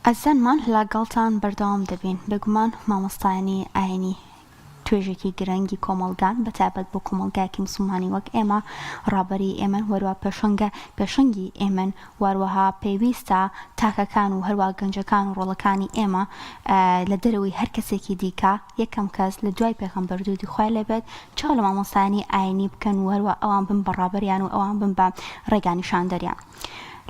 ئەزانمان لەگەڵتان بەردەوام دەبین بێگومان مامۆستایانی ئاینی توێژێکی گرنگی کۆمەڵگان بەتایبەت بۆ کۆمەڵگایەکی مسلمانی وەک ئێمە ڕابەری ئێمەن وەروە پێشەنگی ئێمەن وەروەها پێویستە تاکەکان و هەروە گەنجەکان و ڕۆڵەکانی ئێمە لە دەرەوەی هەر کەسێکی دیکە یەکەم کەس لە دوای پێغەمبەر دوودی خوای لەبێت چاو لە مامۆستایانی ئاینی بکەن و هەروە ئەوان بن بە ڕابەریان و ئەوان بن بە ڕێگانی شاندەریان.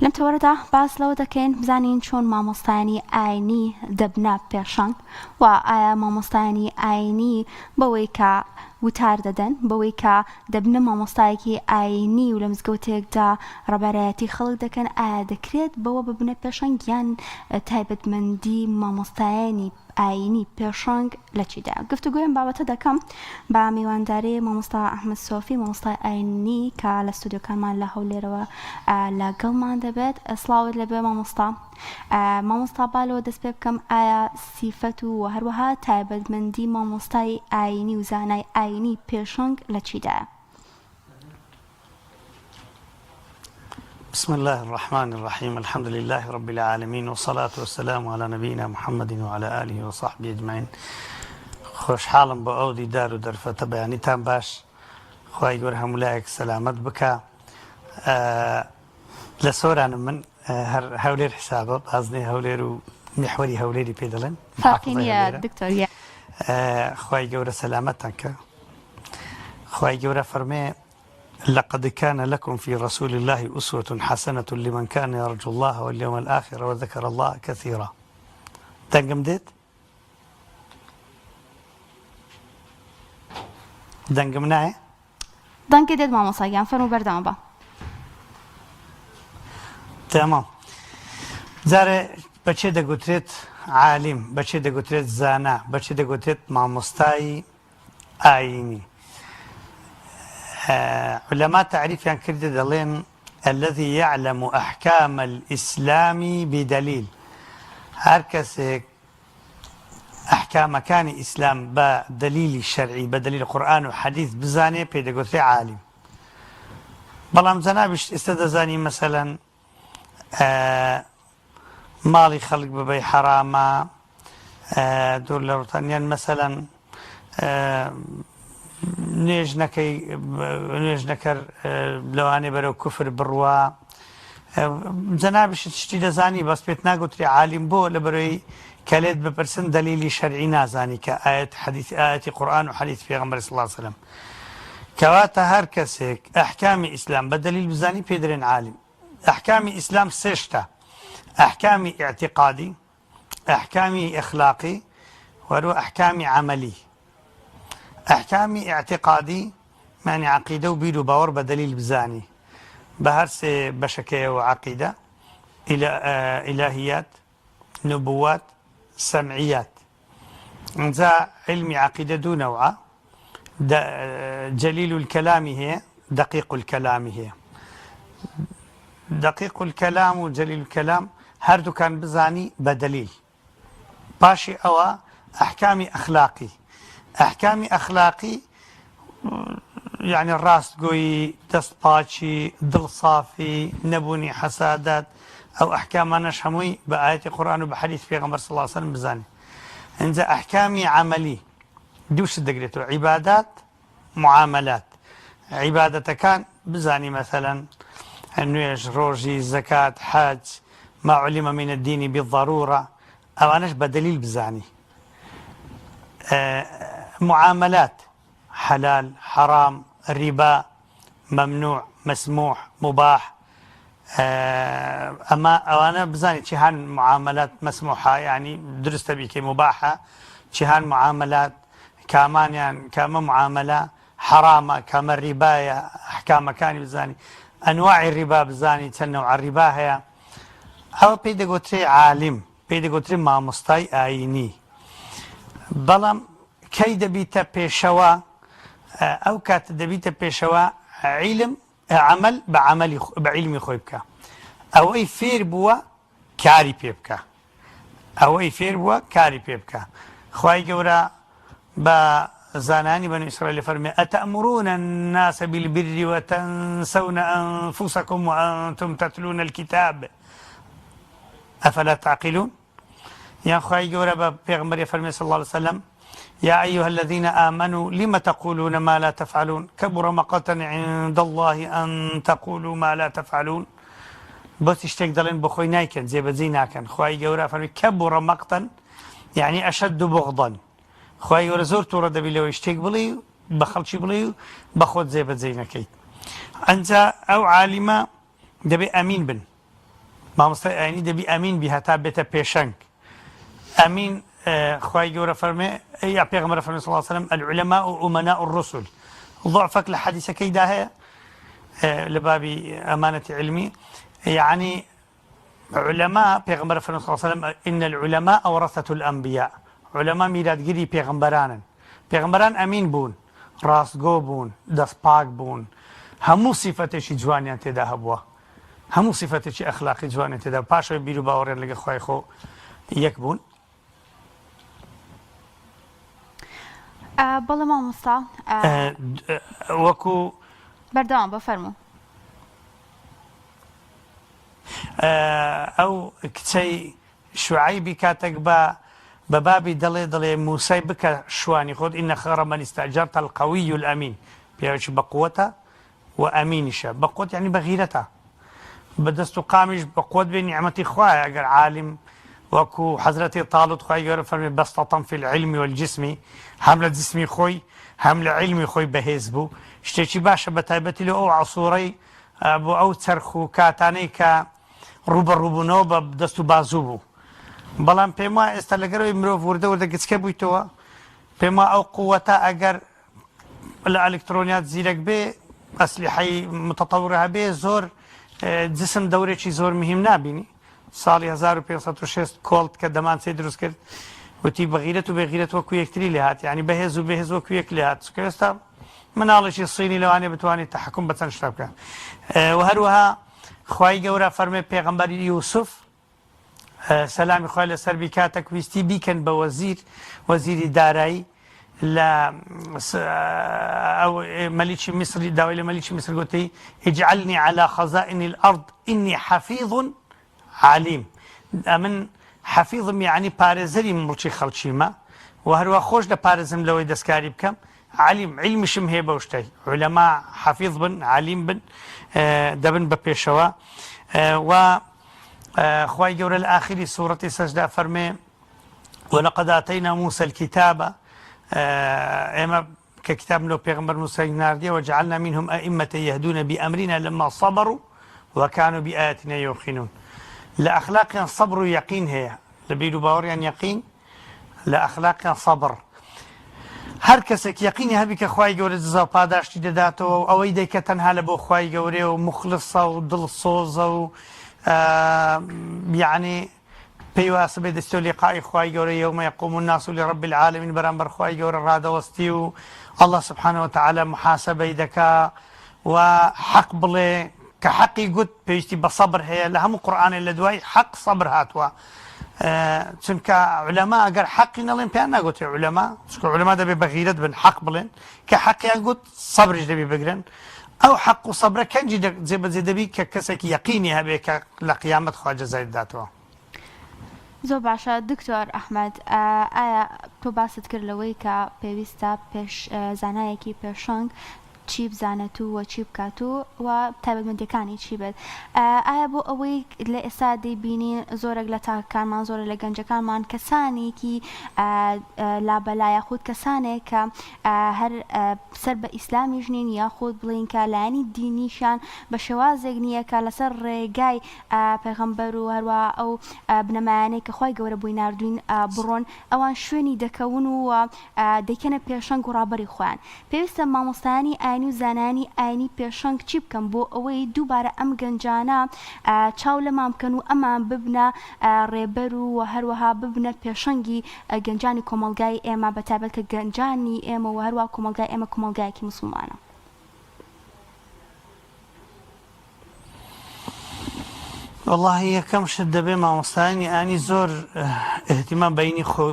لەم تەوەرەدا باس لەوە دەکەین بزانین چۆن مامۆستایانی ئاینی دەبنە پێشەنگ و ئایا مامۆستایانی ئاینی بەوەی کە وتار دەدەن بەوەی کە دەبنە مامۆستایەکی ئاینی و لە مزگەوتێکدا ڕەبارەتی خەڵک دەکەن ئایا دەکرێت بەوە ببنە پێشەنگ یان تایبەتمەندی مامۆستایانی ئاینی پێشەنگ لە چیدا گفتوگوێم بابەتە دەکەم با میوانداری مامۆستا ئەحمەد سۆفی مامۆستای ئاینی کە لە ستودیۆکانمان لە هەولێرەوە لەگەڵمان دەبێت سڵاوت لەبێ مامۆستا بالەوە دەست پێ بکەم ئایا سیفەت و هەروەها تایبەتمەندی مامۆستای ئاینی و زانای ئاینی پێشەنگ لە چیدایە؟ بسم الله الرحمن الرحيم الحمد لله رب العالمين والصلاة والسلام على نبينا محمد وعلى آله وصحبه أجمعين. خوش حالم بأودي دار ودرفة بياني تام باش خواهي قول همولايك سلامت بك لسوران من هولير حسابه بازني هولير ومحوري هوليري بيدلن فاقين يا دكتور خواهي قول سلامتك خواهي قول فرمي لقد كان لكم في رسول الله أسوة حسنة لمن كان يرجو الله واليوم الآخر وذكر الله كثيرا. دنقم ديت دنقم ناي دنقم ديت ما مصايان فرمو بردان با تمام. زاره بچه ده قترت عالم بچه ده قترت زانا بچه ده قترت مامۆستای ئاینی علماء تعريف يعني كده دلين الذي يعلم أحكام الإسلام بدليل هركس أحكام كان إسلام بدليل شرعي بدليل قرآن وحديث بزاني بيدقوثي عالم بلام زنابش استدزاني مثلا مالي خلق ببي حراما دول لروتانيان مثلا نێژ نەکەر لەوانێ بەرەو کوفر بڕوا جەنابش شتی دەزانی بەس پێت ناگوتری عالیم بۆ لە بەرەوەی کەلێت بپرسن دەلیلی شەرعی نازانی کە ئاەتی قورئان و حەدیث پێغەمبەر صلی الله علیه وسلم کەواتە هەر کەسێک ئەحکامی ئیسلام بە دەلیل بزانی پێ دەرێن عالیم. ئەحکامی ئیسلام سێ شتە: ئەحکامی ئیعتیقادی، ئەحکامی ئەخلاقی وەروە ئەحکامی عەمەلی. أحكامي اعتقادي معني عقيدة وبيد وباور بدليل بزاني بهرس بشكية وعقيدة إلى إلهيات نبوات سمعيات. ذا علمي عقيدة دو نوعة جليل الكلام هي دقيق الكلام هي دقيق الكلام وجليل الكلام هردو كان بزاني بدليل باشي أو أحكامي أخلاقي. أحكامي أخلاقي يعني الراس قوي دست باشي دل صافي نبوني حسادات أو أحكام أنا شموي بآيات القرآن وبحديث في غمر صلى الله عليه وسلم بزاني. إنزا أحكامي عملي دوش دقريتو عبادات معاملات. عبادة كان بزاني مثلا النيش روجي زكاة حاج ما علم من الدين بالضرورة أو أناش بدليل بزاني. معاملات حلال حرام ربا ممنوع مسموح مباح. أنا بزاني شهان معاملات مسموحة يعني درست بك مباحة شهان معاملات كمان يعني كما معاملة حرامة كما الرباية أحكام كان بزاني أنواع الربا بزاني تنوع الربا هي أو بيدقوتري عالم بيدقوتري مامۆستای ئاینی بەڵام کەی دەبیتە پێشەوە ئەو کاتە دەبیتە پێشەوە عیلم عمل بە عیلمی خۆی بکە ئەوەی فێر بووە کاری پێ بکە ئەوەی فێر بووە کاری پێ بکە. خوای گەورە بە زانانی بەنی ئیسرائیل فەرمێ ئەتەأمرون الناس بالبر وتنسون أنفسكم وأنتم تتلون الكتاب أفلا تعقلون. يا خواهي گەورە بە پێغمبەری فەرمێ صلى الله عليه وسلم يا أيها الذين آمنوا لم تقولون ما لا تفعلون كبر مقتا عند الله أن تقولوا ما لا تفعلون بس اشتك دلين بخوي نايكن زي بزي ناكن خواهي گەورە فەرمێ كبر مقتا يعني أشد بغضا خواهي گەورە زۆر تووڕە دەبی لەوەی شتێک بڵێ بە خەڵکی بڵێ و بە خۆت جێبەجێ نەکەیت. ئەنجا ئەو عالیمە دەبێ ئەمین بن، مامۆستای ئاینی دەبی ئەمین بی هەتا بێتە پێشەنگ. ئەمین خواهي گەورە فەرمێ یا پێغەمبەر فەرمێ صلی الله عليه وسلم العلماء أمناء الرسل. ضعفك لحديثەکەیدا هەیە لە بابی ئەمانەتی علمی، يعني علماء پێغەمبەر فەرمێ صلی الله عليه وسلم إن العلماء ورثة الأنبياء. علماء میراثگیری پێغەمبەرانن. پێغەمبەران ئەمین بوون، ڕاستگۆ بوون، دەستپاک بوون، هەموو سیفەتێکی جوانیان تێدا هەبووە، هەموو سیفەتێکی ئەخلاقی جوانیان تێدا، پاشەوەی بیر و باوەڕیان لەگەڵ خوای خۆ یەک بوون. بەڵێ مامۆستا وەکو بەردەوام بفەرموو. ئەو کچەی شوعەیبی کاتێک بە بابی دەڵێ موسای بکە شوانی خۆت ئینە خەیڕە مەن ئیستەئجەرتە القەویو الئەمین، پیاوێکی بە قووەتە و ئەمینیشە. بە قووەت یعنی بە غیرەتە، بە دەست و قامیش بە قووەت بێ نیعمەتی خوایە. ئەگەر عالم وەکو حەزرەتی تاڵوت خوای گەورە فەرمێ بەسطەتەن فی العلمی والجسم، هەم لە جسمی خۆی هەم لە علمی خۆی بەهێز بوو. شتێکی باشە بە تایبەتی لە ئەو عەسوورەی بۆ ئەو چەرخ و کاتانەی کە ڕوبە ڕووبوونەوە بە دەست و بازوو بوو. بەڵام پێم وایە ئێستا لەگەرەوەی مرۆڤ وردە وردە گچکە بوویتەوە، پێم وایە ئەو قووەتە ئەگەر لە ئەلکترۆنیات زیرەک بێ، ئەسلیحەی متەتەوڕە هەبێ، زۆر جسم دەورێکی زۆر مهم نابینی. ساڵی 1506 کۆڵت کە دەمانچەی دروست کرد وتی بەغیرەت و بێغیرەت وەکو یەکتری لێ هات، یعنی بەهێز و بەهێز وەکو یەک لێ هات. چونکە ئێستا مناڵێکی سینی لەوانێ بتوانێت تەحەکوم بە چەند شتە بکە. و هەروەها خوای گەورە فەرمێ پێغەمبەری یوسف سەلامی خوای لەسەر بی کاتێک ویستی بیکەن بە وەزیری دارایی لە مەلیکی میسری، داوای لە مەلیکی میسر گوتی اجعلني على خزائن الأرض إني حفيظ عليم. ئەمن حەفیظم یعنی پارێزەری مڵکی خەڵکیمە و هەروە خۆش لە پارێزم لەوەی دەستکاری بکەم، علیم علمیشم هەیە بەو شتەی. عولەما حەفیظ بن، علیم بن، دەبن بە پێشەوە. و خوای گەورە لە ئاخری سوورەتی سەجدا فەرمێ ولقد آتينا موسى الكتاب، ئێمە کە کتاب لەو پێغەمبەر موسای ناردیە وجعلنا منهم أئمة يهدون بأمرنا لما صبروا وكانوا بآياتنا يوقنون. لأخلاقيان صبر ويقين هي لبيدو باوريان يقين لأخلاقيان صبر. هەر کەسێک یەقینی هەبی کە خوای گەورە جزا و پاداشتی دەداتەوە و ئەوەی دەیکە تەنها لە بۆ خوای گەورەیە و مخلصە و دڵسۆزە و یعنی پێی واسە بێ دەستۆ لقائی خوای گەورە یەومە یەقوم الناس لرب العالمین بەرامبەر خوای گەورە ڕادەوەستی و الله سبحانه وتعالى محاسبەی دەکا و حەق بڵێ کە حەقی گوت پێویستی بە سەبر هەیە. لە هەموو قورئانێ لە دوای حەق سەبر هاتووە، چونکە عولەما ئەگەر حەقی نەڵێن پێیان ناگوتێ عولەما، چونکە عولەما دەبێ بە غیرەت بن، حەق بڵێن، کە حەقیان گوت سەبریش دەبێ بگرن. ئەو حەق و سەبرە کەنجی جێبەجێ دەبی کە کەسێکی یەقینی هەبێ کە لە قیامەت خوا جەزای دەداتەوە. زۆر باشە دکتۆر ئەحمەد، ئایا تۆ باست کرد لەوەی کە پێویستە پێش زانایەکی پێشەنگ چی بزانێت و چی بکات و تایبەتمەندیەکانی چی بێت. ئایا بۆ ئەوەی لە ئێستا دەیبینین زۆرێک لە تاکارمان، زۆرە لە گەنجەکانمان کەسانێکی لابەلایە خود کەسانێک کە هەر سەر بە ئیسلامی ژنین یاخود بڵین کە لایەنی دینیشان بە شێوازێک نییە کە لەسەر ڕێگای پێغەمبەر و هەروە ئەو بنەمایانەی کە خوای گەورە بووی ناردوین بڕۆن، ئەوان شوێنی دەکەون و دەیکەنە پێشەنگ و ڕابەری خۆیان. پێویستە مامۆستایانی ئاینی و زانانی ئاینی پێشەنگ چی بکەن بۆ ئەوەی دووبارە ئەم گەنجانە چاو لەمان بکەن و ئەمان ببنە ڕێبەر و هەروەها ببنە پێشەنگی گەنجانی کۆمەلگای ئێمە، بەتایبەت کە گەنجانی ئێمە و هەروە کۆمەلگای ئێمە کۆمەلگایەکی موسڵمانە. والله یەکەم شت دەبێ مامۆستایانی ئاینی زۆر احتیمام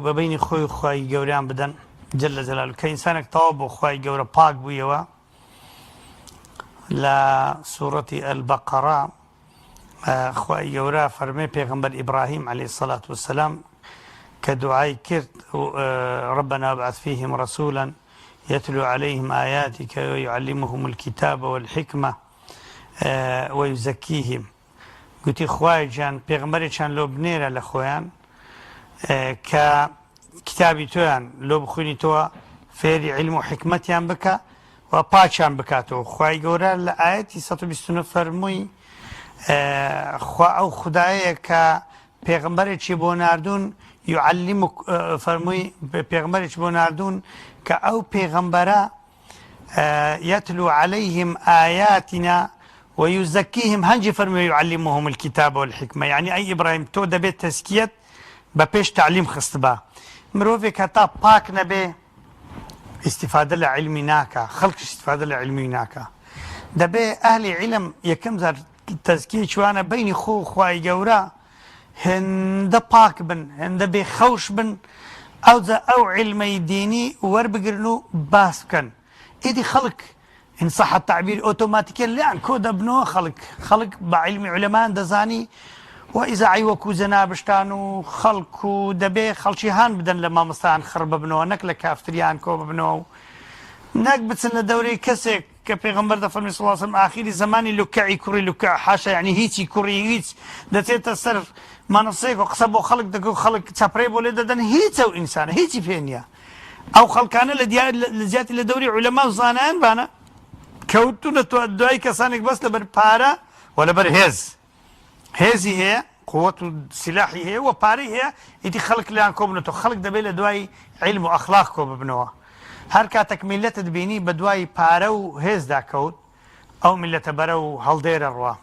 بەبینی خۆی و خوای گەوریان بدەن جل جلاله، کە ئینسانێک تەواو بۆ خوای گەورە پاک بوویەوە. لە سوورەتی ئەلبەقەرە خوای گەورە فەرمێ پێغەمبەر ئیبراهیم عەلەیهی سەڵات وەسەلام كدعاء كرت ربنا ابعث فيهم رسولا يتلو عليهم آياتك ويعلمهم الكتاب والحكمة ويزكيهم قلت خواي جان بيغمبري كان لو بنيرة لخوان ككتابي توان لو بخوني توا فيري علم وحكمتيان بكا وباچان بكاتو خواي قورا لآياتي 129 فرموي او خدایه که پیغمبری چی بو ناردون يعلمك فرموي پیغمبری چی بو ناردون که او پیغمبره يتلو عليهم آياتنا ويزكيهم هنجي فرمي يعلمهم الكتاب والحكمة يعني أي إبراهيم تو دبي تزكية ببيش تعليم خصبا مروفي كتا باك نبي استفادة لعلمي ناكا خلق استفادة لعلمي ناكا دبي أهل علم يكم زر تزكية شوانا بين خو خواي جورا هند باك بن هند بخوش بن أو علمي ديني وربقرنو باسكن إيدي خلق إن صح التعبير أوتوماتيكيا لأن كود ابنه خلق بعلم علماء دزاني وإذا عيوكو زنابشتانو خلقو دبي خلشيهان بدن لما مستعان خرب ابنه نكلا كافتريان كوب ابنه ناك بتسن دوري كسك كبيغمبر دفرمي صلى الله عليه وسلم آخر زماني لكعي كوري لكع حاشا يعني هيتي كوري هيت دتيت السر ما نصيك وقصبو خلق دقو خلق تابريبو لدن هيتو إنسان هيتي فينيا أو خلقانا لزيات لدوري علماء زانان بانا كوتونا دوای کسانێک بەس لەبەر پارە و لەبەر هێزی هەیە قووەت و سلاحی هەیە و پارەی هەیە ئیدی خەڵک لەیان کۆبنێتەوە خەڵک دەبێت لە دوای علم و ئەخلاق کۆ ببنەوە هەر کاتێک میلەتت بینی بە دوای پارە و هێزدا کەوت ئەو میلەتە بەرە و هەڵدێرە ڕوا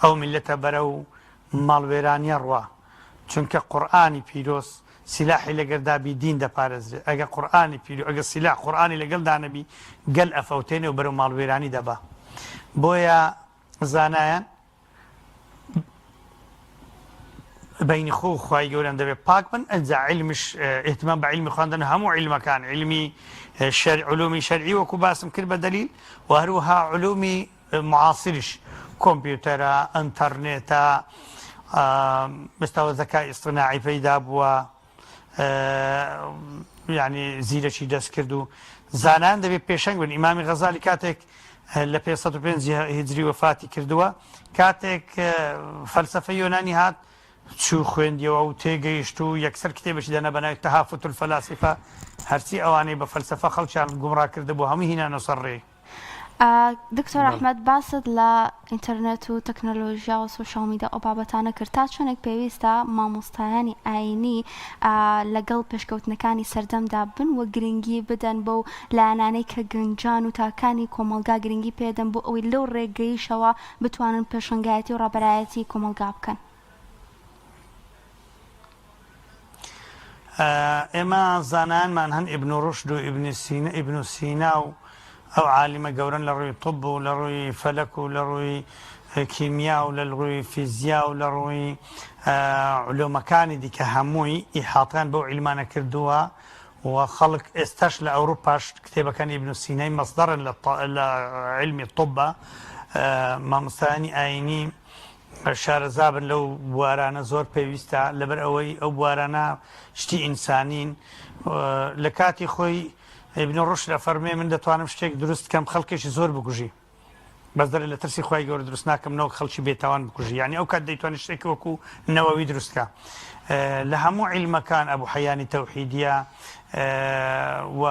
ئەو میلەتە بەرە و ماڵوێرانیە ڕوا چونکە قورئانی پیرۆز سلاحی لەگەردابی دین دەپارێزرێت ئەگە قورئانی پیرۆ ئەگە سلاح قورئانی لەگەڵدا نەبی گەل ئەفەوتێنێ و بەرەو ماڵوێرانی دەبا بۆیە زانایان بين خو خواي جوران دبي باك من انزع علمش اهتمام بعلم خواندن همو علم كان علمي علومي شرعي وكباسم كل بدليل وهروها علومي معاصرش كمبيوتر انترنت مستوى ذكاء اصطناعي پیدا بوا يعني زيرة شي دست كردو زانان دبي بيشنگ بن امام غزالي كاتك ل 505 هجري وفاتي كردوا كاتك فلسفه يوناني هات شو خوێندیەوە و تێگەیشت و یەکسەر کتێبێکی دەنەبەناوی تەهافوت الفەلاسفە هەرچی ئەوانەی بە فەلسفە خەڵکیان گومڕا کردبوو هەمووی هینانە سەر ڕێ. دکتۆر ئەحمەد باست لە ئینتەرنێت و تەکنۆلۆژیا و سۆشیال میدیا ئەو بابەتانە کرد تا چۆنێک پێویستە مامۆستایانی ئاینی لەگەڵ پێشکەوتنەکانی سەردەمدا بن و گرنگی بدەن بۆ لایەنانەی کە گەنجان و تاکانی کۆمەلگا گرنگی پێدەن بۆ ئەوەی لەو ڕێگەیشەوە بتوانن پێشەنگایەتی و ڕابەرایەتی کۆمەلگا بکەن. ئێمە زانایانمان هەن ئیبن ڕوشد و ئیبن سینا و ئەو عالمە گەورن لە ڕووی طب و لە ڕووی فەلەک و لە ڕووی کیمیا و لە ڕووی فیزیا و لە ڕووی علومەکانی دیکە هەمووی ئیحاطیان بەو عیلمانە کردووە و خەڵک ئێستاش لە ئەوروپاش کتێبەکانی ئیبن سینای مەصدەرن لە علمی طبە مامۆستایانی ئاینی شارەزابن لەو بوارانە زۆر پێویستە لەبەر ئەوەی ئەو بوارانە شتی ئینسانین لە کاتی خۆی ئیبن ڕوشد ئەفەرمێ من دەتوانم شتێک دروست کەم خەڵکێکی زۆر بکوژی بەس دەرێ لە ترسی خوای گەورە دروست ناکەم نەوەک خەڵکی بێتاوان بکوژی یعنی ئەو کات دەیتوانێت شتێکی وەکو نەوەوی دروستکە لە هەموو عیلمەکان ئەبوو حەیانی تەوحیدیە و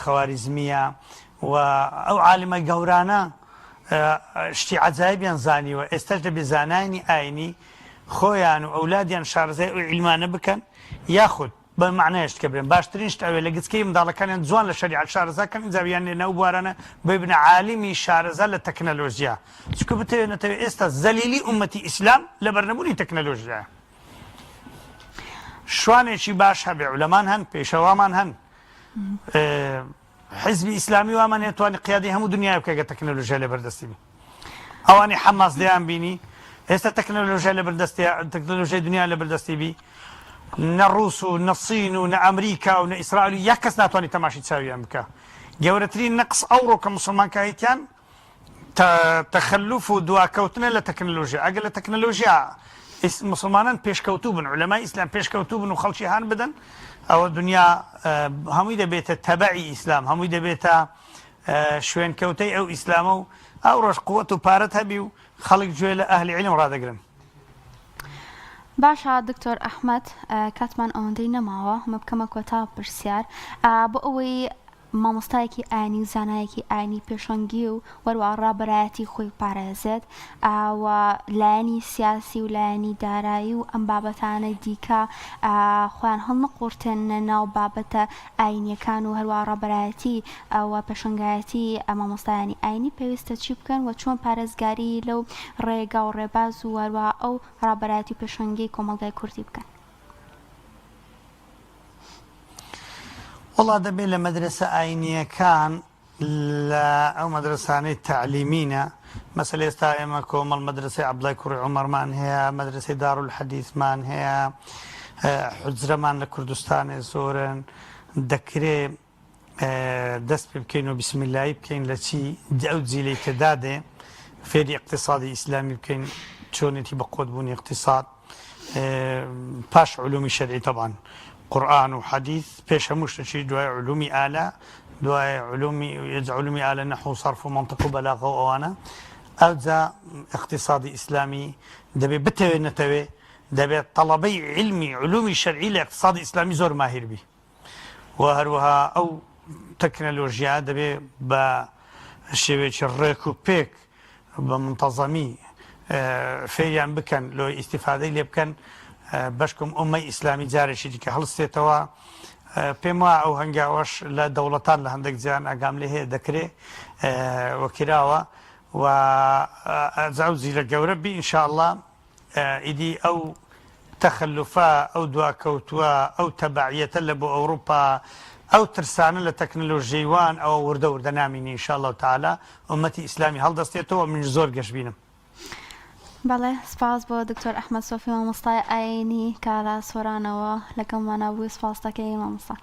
خەواریزمیە و ئەو عالمە گەورانە شتی عجایبیان زانیوە ئێستاش دەبێ زانایانی ئاینی خۆیان و ئەولادیان شارەزای ئەو عیلمانە بکەن یاخود بە معنایشت کە برێن باشترین شت ئەوێ لە گچکەی منداڵەکانیان جوان لە شەریعەت شارەزاکەن ئینجاویان لێنە ئەو بوارانە ببنە عالمی شارەزا لە تەکنەلۆژیا چونکە بتەوێنێتەوە ئێستا زەلیلی ئومەتی ئیسلام لە بەرنەبوونی تەکنەلۆژیایە شوانێکی باش هەبێ عولەمان هەن پێشەوامان هەن حزبی ئیسلامی وامان هێتوانی قیادی هەموو دنیای بکە تەکنەلۆژیا لە بەردەستی بی ئەوانی حەماس دەیان بینی ئێستا تەکنەلۆژیا لە بەردەستی تەکنەلۆژیای دنیا لە بەردەستی بی نە ڕووس و نە سین و نە ئەمریکا و نە ئیسرائیل و یەک کەس ناتوانێت تەماشی چاویان بکە گەورەترین نەقس ئەوڕۆ کە موسڵمان کایەتیان تەخەلوف و دواکەوتنە لە تەکنەلۆژیا ئەگەر لە تەکنەلۆژیا مسلمانان پێشکەوتوو بن علەمای ئیسلام پێشکەوتوو بن و خەڵکی هان بدەن ئەوە دنیا هەمووی دەبێتە تەبعی ئیسلام هەمووی دەبێتە شوێنکەوتەی ئەو ئیسلامە و ئەو ڕۆژ قووەت و پارەت هەبی و خەڵک گوێ لە ئەهلی عیلم ڕادەگرن. باشە دکتۆر ئەحمەد کاتمان ئەوەندەی نەماوە مە بکەمە کۆتا پرسیار بۆ ئەوەی مامۆستایەکی ئاینی و زانایەکی ئاینی پێشەنگی و وەروە ڕابەرایەتی خۆی پارێزێت و لایەنی سیاسی و لایەنی دارایی و ئەم بابەتانە دیکە خۆیان هەڵنەقورتێنە ناو بابەتە ئاینیەکان و هەروە ڕابەرایەتی و پێشەنگایەتی مامۆستایانی ئاینی پێویستە چی بکەن و چۆن پارێزگاری لەو ڕێگا و ڕێباز و هەروە ئەو ڕابەرایەتی پێشەنگی کۆمەڵگای کوردی بکەن. وڵا دەبێت لە مەدرسە ئاینیەکان لە ئەو مەدرسانەی تعلیمینە مەسەل ئێستا ئێمە کۆمەڵ مەدرسەی عەبدوڵای کوڕی عومەرمان هەیە مەدرسەی دارولحەدیثمان هەیە حوجرەمان لە کوردستانێ زۆرن دەکرێت دەست پێ بکەین و بسمیلایی بکەین لە چی ئەو جیلەی تێدادێ فێری اقتصادی ئیسلامی بکەین چۆنێتی بە قۆتبوونی اقتصاد پاش علومی شەرعی طبعاً قورآن و حەدیث پێش هەموو شتێکی دوای علومی ئالە دوای علومی ئالە نەحو و سەرف و مەنطق و بەلاغە و ئەوانە ئەوجا اقتصادی ئیسلامی دەبێت بتەوێت نەتەوێت دەبێت تەڵەبەی علمی علومی شەرعی لە اقتصادی ئیسلامی زۆر ماهیر بی و هەروەها ئەو تەکنەلۆژیا دەبێت بە شێوەیەکی ڕێک و پێک بە منتەزەمی فێریان بکەن لۆی ئیستیفادەی لێ بکەن بەشکم ئومەی ئیسلامی جارێکی دیکە هەڵستێتەوە پێم وایە ئەو هەنگاوەش لە دەوڵەتان لە هەندێک جیان ئاگام لێ هەیە دەکرێت وەکراوە و ئەجاوزی لە گەورە بی ئینشاءڵڵا ئیدی ئەو تەخەلوفە ئەو دواکەوتووە ئەو تەبعیەتە لە بۆ ئەوروپا ئەو ترسانە لە تەکنەلۆژیوان ئەوە وردە وردە نامینی ئینشاءڵڵا تەعالا ئومەتی ئیسلامی هەڵدەستێتەوە من زۆر گەشتبینم. بەڵێ سپاس بۆ دکتۆر ئەحمەد سۆفی مامۆستای ئاینی کە لە سۆرانەوە لەگەڵمانە بووی سپاس دەکەی مامۆستا.